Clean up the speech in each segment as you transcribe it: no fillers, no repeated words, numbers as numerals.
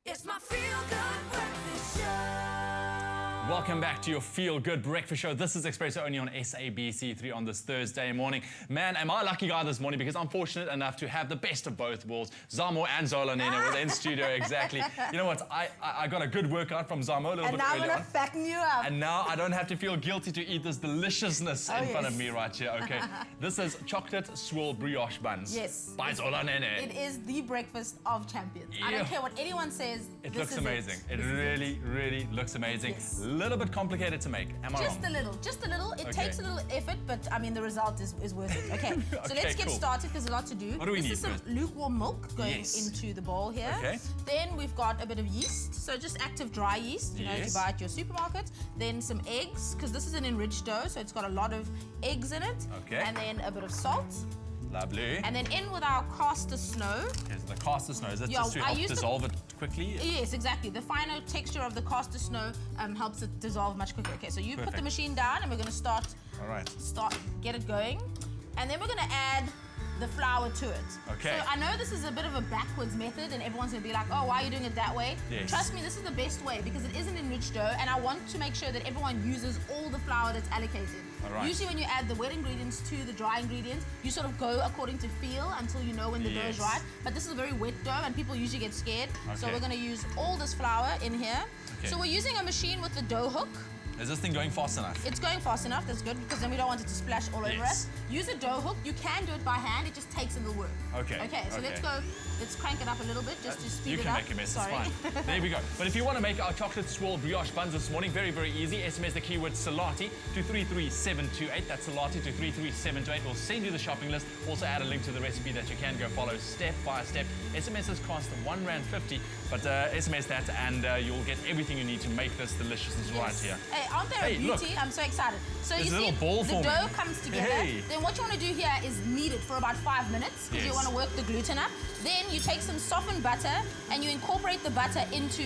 It's my feel-good breakfast show. Welcome back to your Feel Good Breakfast Show. This is Espresso only on SABC3 on this Thursday morning. Man, am I a lucky guy this morning because I'm fortunate enough to have the best of both worlds. Zamo and Zola Nene were in studio, exactly. You know what, I got a good workout from Zamo a little bit earlier on. And now I'm going to fatten you up. And now I don't have to feel guilty to eat this deliciousness in front of me right here, okay. This is chocolate swirl brioche buns. Yes. By Zola Nene. It is the breakfast of champions. I don't care what anyone says. It looks amazing. It really looks amazing. Yes. A little bit complicated to make. Am I wrong? Just a little. It takes a little effort, but I mean the result is worth it. Okay. So let's get started. There's a lot to do. What do we need? This is some lukewarm milk going into the bowl here. Okay. Then we've got a bit of yeast. So just active dry yeast, you know, you buy at your supermarket. Then some eggs, because this is an enriched dough, so it's got a lot of eggs in it. Okay. And then a bit of salt. Lovely. And then in with our caster snow. Okay, so the caster snow, is that just to help dissolve it quickly? Yes, exactly. The finer texture of the caster snow helps it dissolve much quicker. Okay, so you put the machine down and we're going to start, get it going. And then we're going to add the flour to it. Okay. So I know this is a bit of a backwards method and everyone's going to be like, oh, why are you doing it that way? Yes. Trust me, this is the best way because it is an enriched dough and I want to make sure that everyone uses all the flour that's allocated. Usually when you add the wet ingredients to the dry ingredients, you sort of go according to feel until you know when the dough is right. But this is a very wet dough and people usually get scared. So we're going to use all this flour in here. So we're using a machine with the dough hook. Is this thing going fast enough? It's going fast enough, that's good, because then we don't want it to splash all over us. Use a dough hook. You can do it by hand, it just takes a little work. Okay, so let's crank it up a little bit just to speed it up. You can make a mess, it's fine. There we go. But if you want to make our chocolate swirl brioche buns this morning, very easy. SMS the keyword Selati to 33728. That's Selati to 33728. We'll send you the shopping list. Also add a link to the recipe that you can go follow step by step. SMSs cost R1.50, but SMS that and you'll get everything you need to make this deliciousness right here. Hey, aren't they a beauty? Look. I'm so excited. So you see, the dough comes together. Then what you want to do here is knead it for about 5 minutes because you want to work the gluten up. Then you take some softened butter and you incorporate the butter into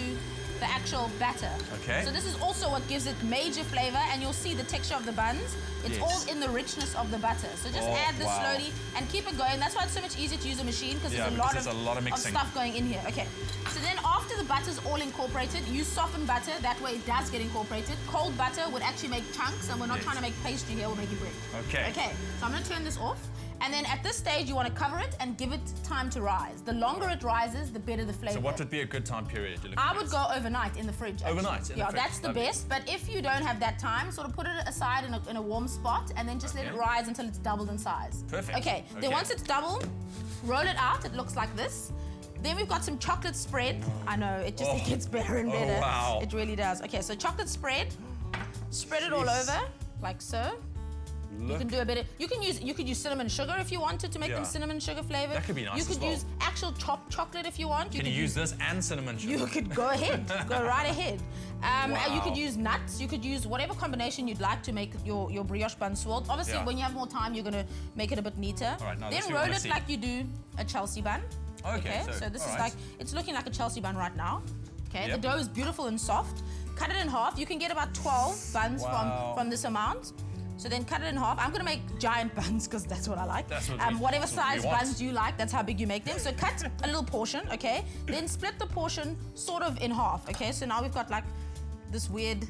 the actual batter. Okay. So this is also what gives it major flavor and you'll see the texture of the buns. It's all in the richness of the butter. So just add this slowly and keep it going. That's why it's so much easier to use a machine because there's a lot of stuff going in here. Okay. So then after the butter's all incorporated, use softened butter. That way it does get incorporated. Cold butter would actually make chunks and we're not trying to make pastry here, we're making bread. Okay. Okay. So I'm going to turn this off. And then at this stage, you want to cover it and give it time to rise. The longer it rises, the better the flavor. So what would be a good time period? I would go overnight in the fridge. Actually. Overnight in the fridge? That's the best. But if you don't have that time, sort of put it aside in a warm spot and then just let it rise until it's doubled in size. Perfect. Okay. Then once it's doubled, roll it out. It looks like this. Then we've got some chocolate spread. I know, it gets better and better. Oh, wow. It really does. Okay, so chocolate spread. Spread it all over, like so. You can do a bit of, you could use cinnamon sugar if you wanted to make them cinnamon sugar flavored. That could be nice. You could use actual chopped chocolate if you want. Can you use this and cinnamon sugar? You could go ahead, go right ahead. You could use nuts. You could use whatever combination you'd like to make your brioche bun swirl. Obviously, when you have more time, you're going to make it a bit neater. All right, now then roll it like you do a Chelsea bun. Okay, so this is like, it's looking like a Chelsea bun right now. Okay, the dough is beautiful and soft. Cut it in half. You can get about 12 buns from this amount. So then cut it in half. I'm going to make giant buns because that's what I like. Whatever size buns you like, that's how big you make them. So cut a little portion, okay? Then split the portion sort of in half, okay? So now we've got like this weird...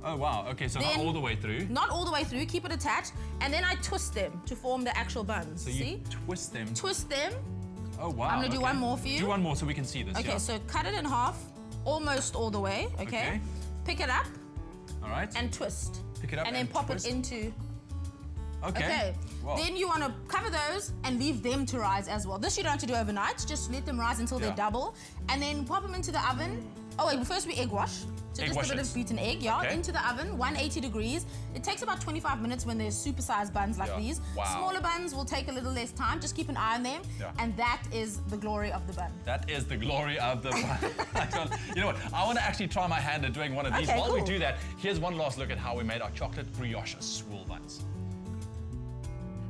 Oh, wow. Okay, so not all the way through. Not all the way through. Keep it attached. And then I twist them to form the actual buns. So you twist them? Twist them. Oh, wow. I'm going to do one more for you. Do one more so we can see this, Okay, so cut it in half, almost all the way, okay? Pick it up. All right. And twist. Pick it up and then pop it into... Okay. Then you want to cover those and leave them to rise as well. This you don't have to do overnight. Just let them rise until they double. And then pop them into the oven. Oh, wait, first we egg wash. So just a bit of beaten egg, into the oven, 180 degrees. It takes about 25 minutes when there's supersized buns like these. Smaller buns will take a little less time. Just keep an eye on them. And that is the glory of the bun. That is the glory of the bun. You know what? I want to actually try my hand at doing one of these. While we do that, here's one last look at how we made our chocolate brioche swirl buns.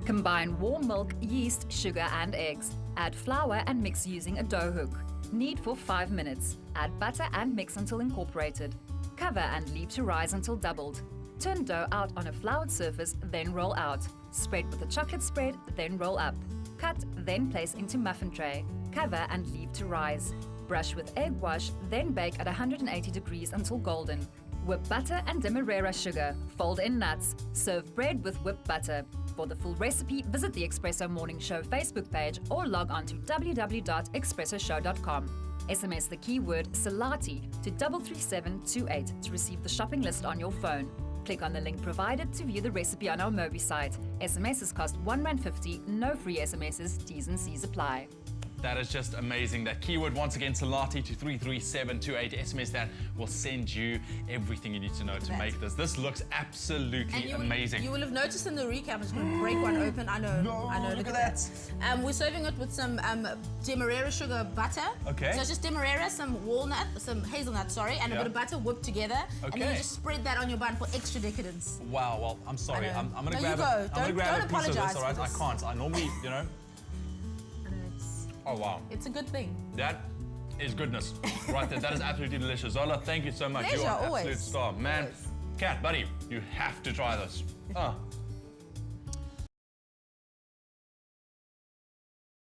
Combine warm milk, yeast, sugar and eggs. Add flour and mix using a dough hook. Knead for 5 minutes. Add butter and mix until incorporated. Cover and leave to rise until doubled. Turn dough out on a floured surface, then roll out. Spread with a chocolate spread, then roll up. Cut, then place into muffin tray. Cover and leave to rise. Brush with egg wash, then bake at 180 degrees until golden. Whip butter and demerara sugar. Fold in nuts. Serve bread with whipped butter. For the full recipe, visit the Espresso Morning Show Facebook page or log on to www.expressoshow.com. SMS the keyword Selati to 33728 to receive the shopping list on your phone. Click on the link provided to view the recipe on our Mobi site. SMSs cost R1.50, no free SMSs, T's and C's apply. That is just amazing. That keyword, once again, Selati to 33728. SMS that will send you everything you need to know to make this. This looks absolutely amazing. You will have noticed in the recap, I'm just going to break one open. I know. Look at that. We're serving it with some demerara sugar butter. Okay. So it's just demerara, some hazelnut, and a bit of butter whipped together. Okay. And then you just spread that on your bun for extra decadence. Wow. Well, I'm sorry. I'm going to grab a piece of this. All right. I can't. I normally, Oh, wow. It's a good thing. That is goodness. Right there. That is absolutely delicious. Zola, thank you so much. Pleasure, You're an always. absolute star. Man, Kat, buddy, you have to try this.